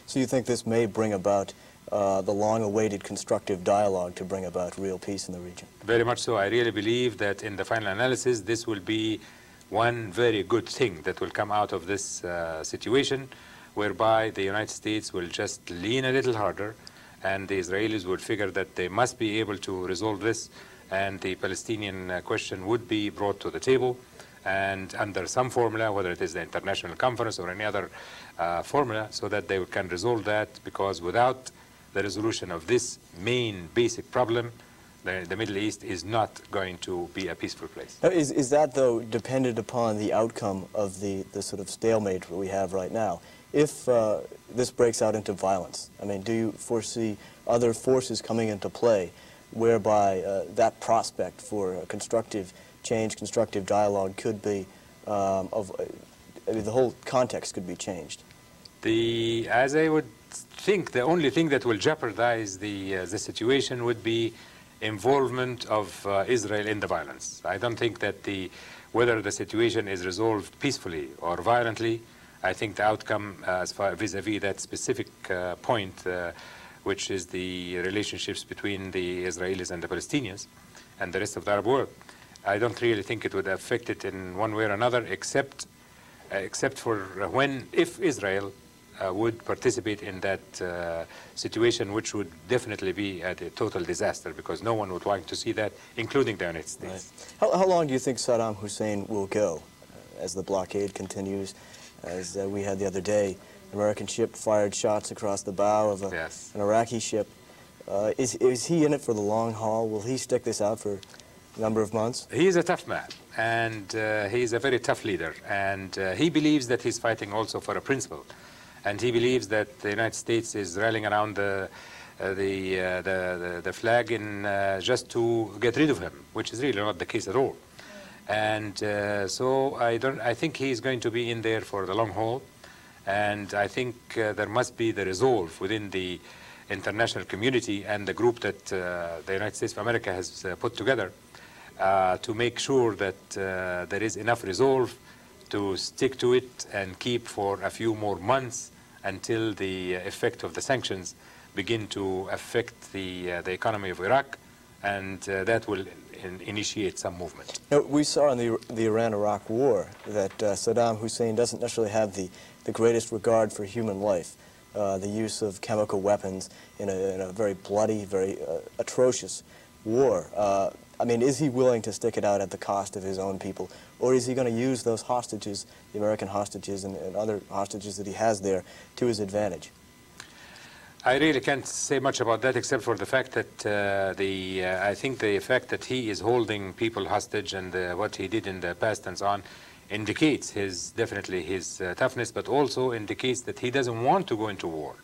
So you think this may bring about the long-awaited constructive dialogue to bring about real peace in the region? Very much so. I really believe that in the final analysis, this will be one very good thing that will come out of this situation, whereby the United States will just lean a little harder, and the Israelis would figure that they must be able to resolve this, and the Palestinian question would be brought to the table, and under some formula, whether it is the international conference or any other formula, so that they can resolve that, because without the resolution of this main basic problem, the Middle East is not going to be a peaceful place. Now, is that, though, dependent upon the outcome of the sort of stalemate that we have right now? If this breaks out into violence, I mean, do you foresee other forces coming into play whereby that prospect for a constructive change, constructive dialogue could be, I mean, the whole context could be changed? As I would think, the only thing that will jeopardize the situation would be involvement of Israel in the violence. I don't think that whether the situation is resolved peacefully or violently, I think the outcome as far vis-a-vis that specific point, which is the relationships between the Israelis and the Palestinians and the rest of the Arab world, I don't really think it would affect it in one way or another, except for if Israel would participate in that situation, which would definitely be a total disaster, because no one would want to see that, including the United States. Right. How long do you think Saddam Hussein will go as the blockade continues? As we had the other day, an American ship fired shots across the bow of an Iraqi ship. Is he in it for the long haul? Will he stick this out for a number of months? He is a tough man, and he's a very tough leader, and he believes that he's fighting also for a principle. And he believes that the United States is rallying around the flag just to get rid of him, which is really not the case at all. And so I think he's going to be in there for the long haul. And I think there must be the resolve within the international community and the group that the United States of America has put together to make sure that there is enough resolve to stick to it and keep for a few more months until the effect of the sanctions begin to affect the economy of Iraq, and that will initiate some movement. Now, we saw in the Iran-Iraq war that Saddam Hussein doesn't necessarily have the greatest regard for human life. The use of chemical weapons in a very bloody, very atrocious war. I mean, is he willing to stick it out at the cost of his own people, or is he going to use those hostages, the American hostages and other hostages that he has there, to his advantage? I really can't say much about that, except for the fact that I think the fact that he is holding people hostage and what he did in the past and so on indicates definitely his toughness, but also indicates that he doesn't want to go into war.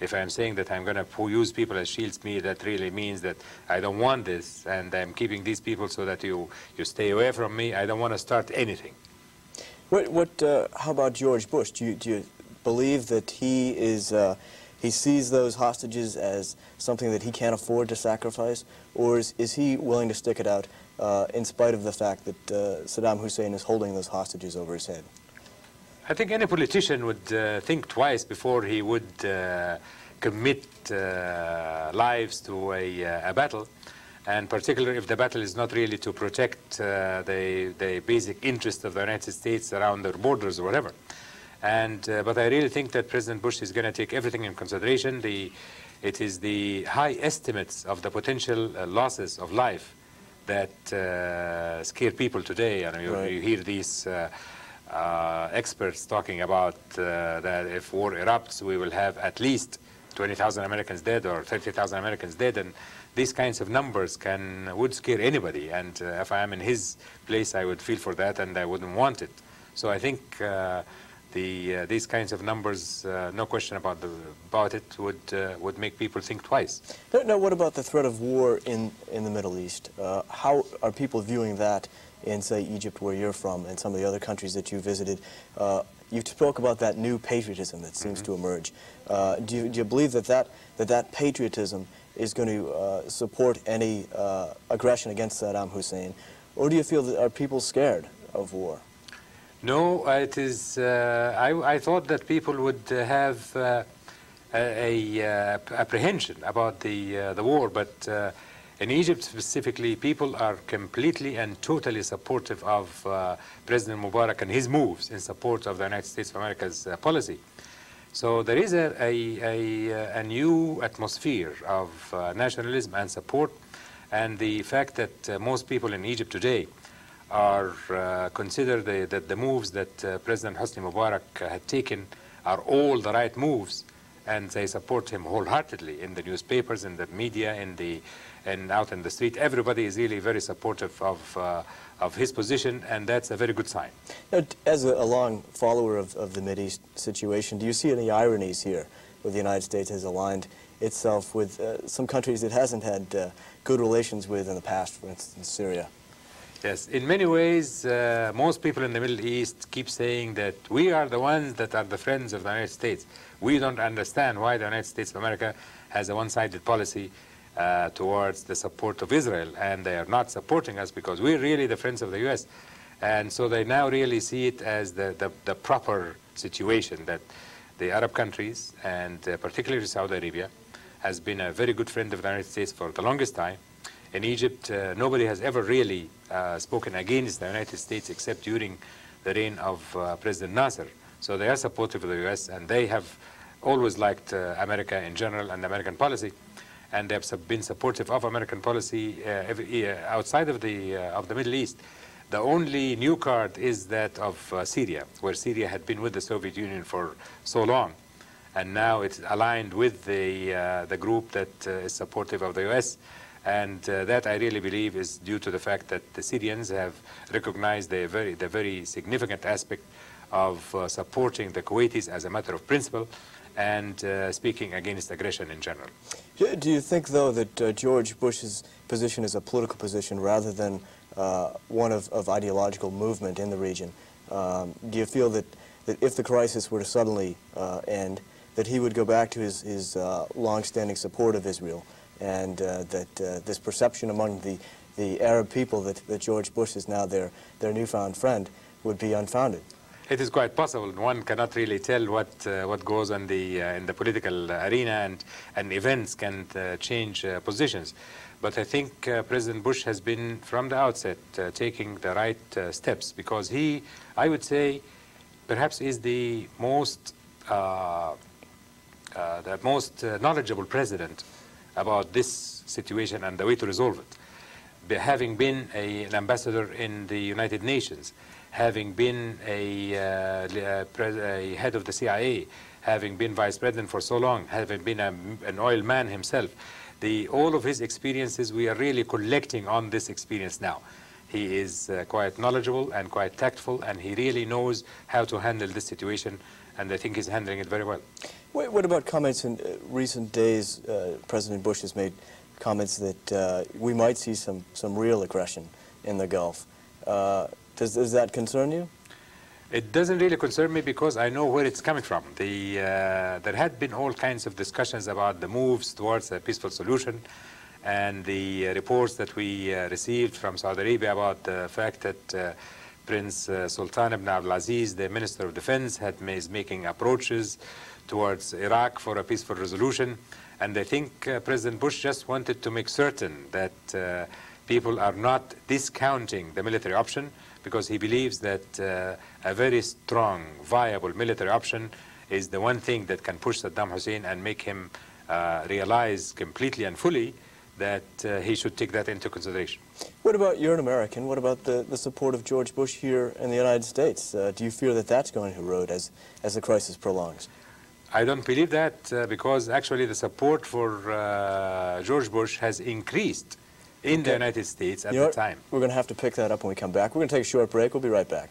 If I'm saying that I'm going to use people as shields, that really means that I don't want this, and I'm keeping these people so that you stay away from me. I don't want to start anything. How about George Bush? Do you believe that he sees those hostages as something that he can't afford to sacrifice, or is he willing to stick it out in spite of the fact that Saddam Hussein is holding those hostages over his head? I think any politician would think twice before he would commit lives to a battle, and particularly if the battle is not really to protect the basic interest of the United States around their borders or whatever. But I really think that President Bush is going to take everything in consideration. It is the high estimates of the potential losses of life that scare people today. And you hear these experts talking about that if war erupts, we will have at least 20,000 Americans dead or 30,000 Americans dead, and these kinds of numbers would scare anybody. And if I am in his place, I would feel for that, and I wouldn't want it. So I think these kinds of numbers, no question about it, would make people think twice. Now, what about the threat of war in the Middle East? How are people viewing that in, say, Egypt, where you're from, and some of the other countries that you visited? You spoke about that new patriotism that seems to emerge. Do you believe that patriotism is going to support any aggression against Saddam Hussein, or do you feel that are people scared of war? No, it is. I thought that people would have apprehension about the war, but in Egypt specifically, people are completely and totally supportive of President Mubarak and his moves in support of the United States of America's policy. So there is a new atmosphere of nationalism and support, and the fact that most people in Egypt today are consider that the moves that President Hosni Mubarak had taken are all the right moves, and they support him wholeheartedly in the newspapers, in the media, and out in the street. Everybody is really very supportive of his position, and that's a very good sign. Now, as a long follower of the Mideast situation, do you see any ironies here where the United States has aligned itself with some countries it hasn't had good relations with in the past, for instance, Syria? Yes, in many ways, most people in the Middle East keep saying that we are the ones that are the friends of the United States. We don't understand why the United States of America has a one-sided policy towards the support of Israel, and they are not supporting us because we're really the friends of the U.S. And so they now really see it as the proper situation that the Arab countries, and particularly Saudi Arabia, has been a very good friend of the United States for the longest time. In Egypt, nobody has ever really spoken against the United States except during the reign of President Nasser. So they are supportive of the U.S., and they have always liked America in general and American policy, and they have been supportive of American policy outside of the Middle East. The only new card is that of Syria, where Syria had been with the Soviet Union for so long, and now it's aligned with the group that is supportive of the U.S., and that I really believe is due to the fact that the Syrians have recognized the very significant aspect of supporting the Kuwaitis as a matter of principle, and speaking against aggression in general. Do you think, though, that George Bush's position is a political position rather than one of ideological movement in the region? Do you feel that if the crisis were to suddenly end, that he would go back to his long-standing support of Israel, and that this perception among the Arab people that George Bush is now their newfound friend would be unfounded? It is quite possible. One cannot really tell what goes on in the political arena, and events can change positions. But I think President Bush has been, from the outset, taking the right steps, because he, I would say, perhaps is the most knowledgeable president about this situation and the way to resolve it. Having been an ambassador in the United Nations, having been a head of the CIA, having been vice president for so long, having been an oil man himself, all of his experiences, we are really collecting on this experience now. He is quite knowledgeable and quite tactful, and he really knows how to handle this situation, and I think he's handling it very well. What about comments in recent days? President Bush has made comments that we might see some real aggression in the Gulf. Does that concern you? It doesn't really concern me, because I know where it's coming from. There had been all kinds of discussions about the moves towards a peaceful solution, and the reports that we received from Saudi Arabia about the fact that Prince Sultan ibn Abdulaziz, the Minister of Defense, is making approaches towards Iraq for a peaceful resolution. And I think President Bush just wanted to make certain that people are not discounting the military option, because he believes that a very strong, viable military option is the one thing that can push Saddam Hussein and make him realize completely and fully that he should take that into consideration. What about, you're an American, what about the support of George Bush here in the United States? Do you fear that that's going to erode as the crisis prolongs? I don't believe that, because actually the support for George Bush has increased in the United States at the time. We're going to have to pick that up when we come back. We're going to take a short break. We'll be right back.